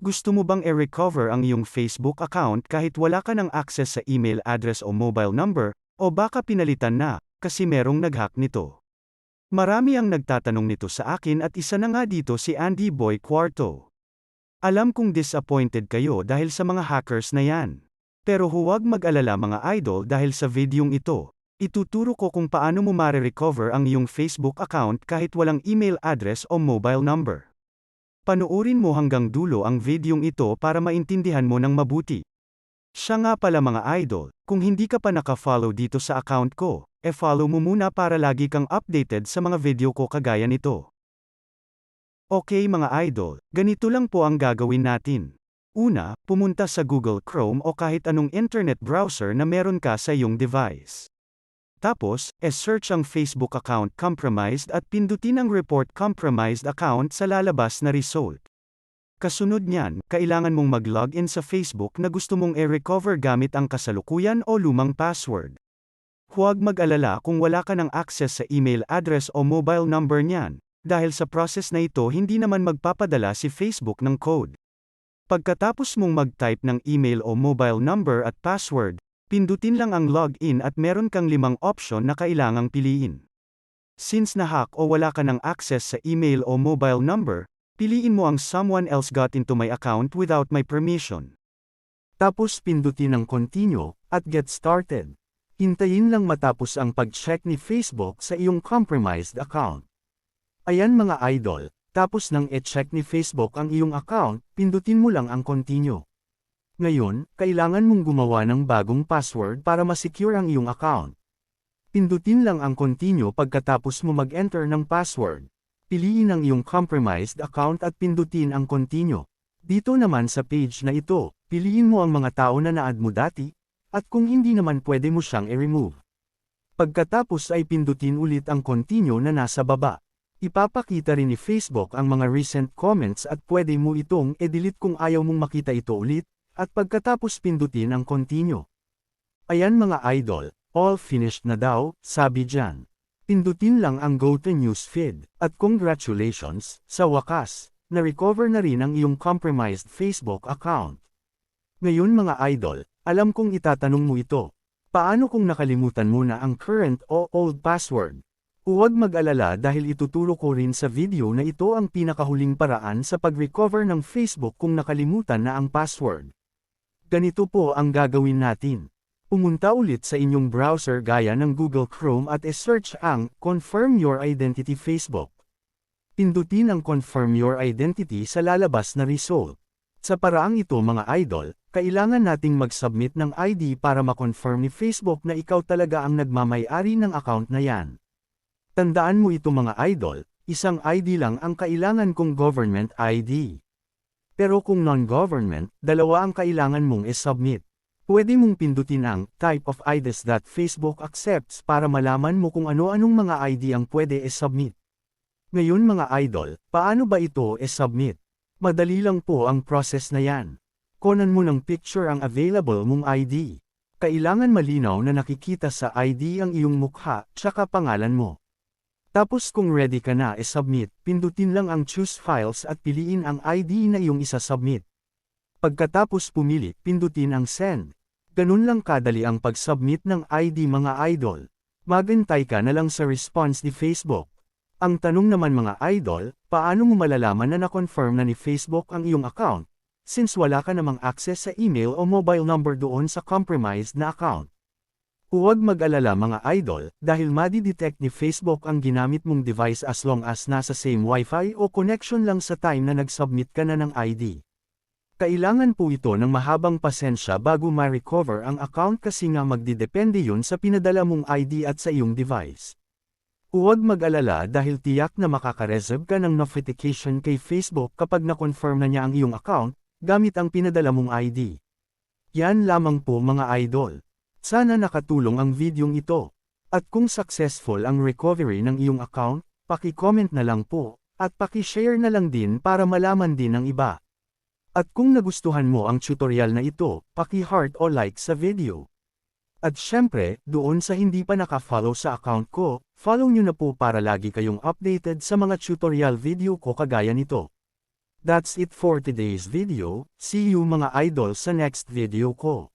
Gusto mo bang i-recover ang iyong Facebook account kahit wala ka ng access sa email address o mobile number, o baka pinalitan na, kasi merong nag-hack nito? Marami ang nagtatanong nito sa akin at isa na nga dito si Andy Boy Cuarto. Alam kong disappointed kayo dahil sa mga hackers na yan. Pero huwag mag-alala mga idol dahil sa videong ito, ituturo ko kung paano mo ma-recover ang iyong Facebook account kahit walang email address o mobile number. Panoorin mo hanggang dulo ang videong ito para maintindihan mo ng mabuti. Siya nga pala mga idol, kung hindi ka pa naka-follow dito sa account ko, follow mo muna para lagi kang updated sa mga video ko kagaya nito. Okay mga idol, ganito lang po ang gagawin natin. Una, pumunta sa Google Chrome o kahit anong internet browser na meron ka sa iyong device. Tapos, search ang Facebook account compromised at pindutin ang report compromised account sa lalabas na result. Kasunod niyan, kailangan mong mag-login sa Facebook na gusto mong i-recover gamit ang kasalukuyan o lumang password. Huwag mag-alala kung wala ka ng access sa email address o mobile number niyan, dahil sa process na ito hindi naman magpapadala si Facebook ng code. Pagkatapos mong mag-type ng email o mobile number at password, pindutin lang ang login at meron kang 5 option na kailangang piliin. Since na-hack o wala ka ng access sa email o mobile number, piliin mo ang someone else got into my account without my permission. Tapos pindutin ang continue, at get started. Hintayin lang matapos ang pag-check ni Facebook sa iyong compromised account. Ayan mga idol, tapos nang e-check ni Facebook ang iyong account, pindutin mo lang ang continue. Ngayon, kailangan mong gumawa ng bagong password para ma-secure ang iyong account. Pindutin lang ang continue pagkatapos mo mag-enter ng password. Piliin ang iyong compromised account at pindutin ang continue. Dito naman sa page na ito, piliin mo ang mga tao na na-add mo dati, at kung hindi naman pwede mo siyang i-remove. Pagkatapos ay pindutin ulit ang continue na nasa baba. Ipapakita rin ni Facebook ang mga recent comments at pwede mo itong i-delete kung ayaw mong makita ito ulit, at pagkatapos pindutin ang continue. Ayan mga idol, all finished na daw, sabi dyan. Pindutin lang ang go to newsfeed, at congratulations, sa wakas, na-recover na rin ang iyong compromised Facebook account. Ngayon mga idol, alam kong itatanong mo ito. Paano kung nakalimutan mo na ang current o old password? Huwag mag-alala dahil ituturo ko rin sa video na ito ang pinakahuling paraan sa pag-recover ng Facebook kung nakalimutan na ang password. Ganito po ang gagawin natin. Pumunta ulit sa inyong browser gaya ng Google Chrome at search ang Confirm Your Identity Facebook. Pindutin ang Confirm Your Identity sa lalabas na result. Sa paraang ito mga idol, kailangan nating mag-submit ng ID para ma-confirm ni Facebook na ikaw talaga ang nagmamay-ari ng account na yan. Tandaan mo ito mga idol, isang ID lang ang kailangan kong government ID. Pero kung non-government, 2 ang kailangan mong i-submit. Pwede mong pindutin ang type of IDs that Facebook accepts para malaman mo kung ano-anong mga ID ang pwede i-submit. Ngayon mga idol, paano ba ito i-submit? Madali lang po ang process na yan. Kunan mo ng picture ang available mong ID. Kailangan malinaw na nakikita sa ID ang iyong mukha, tsaka pangalan mo. Tapos kung ready ka na i-submit, pindutin lang ang Choose Files at piliin ang ID na iyong isa-submit. Pagkatapos pumili, pindutin ang Send. Ganun lang kadali ang pag-submit ng ID mga idol. Maghintay ka na lang sa response ni Facebook. Ang tanong naman mga idol, paano mo malalaman na na-confirm na ni Facebook ang iyong account, since wala ka namang access sa email o mobile number doon sa compromised na account? Huwag mag-alala mga idol, dahil madi-detect ni Facebook ang ginamit mong device as long as nasa same Wi-Fi o connection lang sa time na nag-submit ka na ng ID. Kailangan po ito ng mahabang pasensya bago ma-recover ang account kasi nga magdidepende yun sa pinadala mong ID at sa iyong device. Huwag mag-alala dahil tiyak na makaka-reserve ka ng notification kay Facebook kapag na-confirm na niya ang iyong account, gamit ang pinadala mong ID. Yan lamang po mga idol. Sana nakatulong ang videong ito. At kung successful ang recovery ng iyong account, paki-comment na lang po, at paki-share na lang din para malaman din ng iba. At kung nagustuhan mo ang tutorial na ito, paki-heart o like sa video. At syempre, doon sa hindi pa naka-follow sa account ko, follow nyo na po para lagi kayong updated sa mga tutorial video ko kagaya nito. That's it for today's video. See you mga idol sa next video ko.